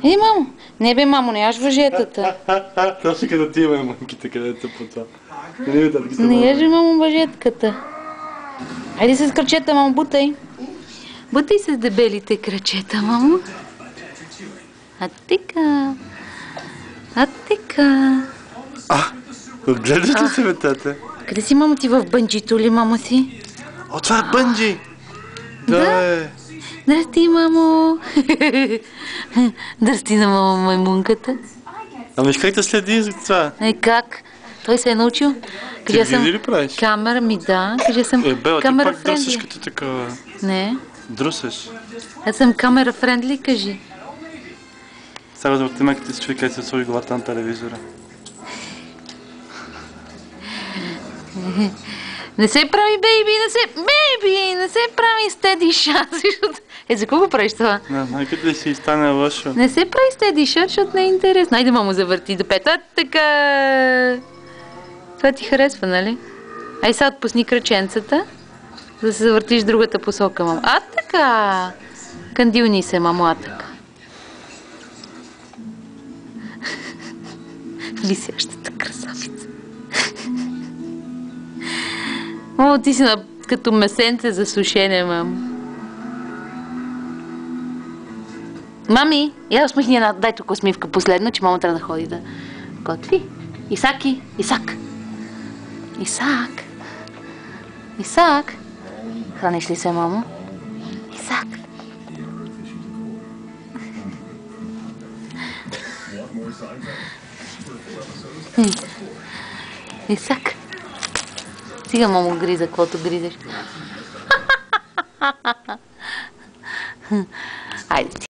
Мамо. Не бе, мамо, не яш въжетата. Точно като ти има мънките, където по това. Не яжи, мамо, въжетката. Хайде с крачета, мамо, бутай. Бутай с дебелите крачета, мамо. Атика. Атика. Отглеждате се, бе, тате? Къде си, мамо, ти в бънджито ли, мамо си? О, това е бънджи! Да. Здрасти, мамо. Здрасти на мамо маймунката. Ама виж как те следи за това? Как? Той се е научил. Ти види ли правиш? Камера ми, да. Кажа съм Бела, ти камера пак друсиш като такова. Не. Друсиш. Аз съм камера френдли, кажи. Сега да въртиме, като си човек, където се сложи главата на телевизора. Не се прави, бейби, не се прави стеди шот, защото... за какво го правиш това? Не, като ли си стане лошо? Не се прави стеди шот, защото не е интересно. Айде, мамо, завърти до пета. Така... Това ти харесва, нали? Ай, сега отпусни краченцата, за да се завъртиш другата посока, мамо. Така! Кандилни се, мамо, така. Висящата красавица. Мамо, ти си като месенце за сушене, мамо. Мами, я усмихни дай тук усмивка последно, че мамо трябва да ходи да готви. Исаки, Исак. Исак. Храниш ли се, мамо? Исак. Исак. Сега, мамо, гриза, каквото гризеш. Айде ти.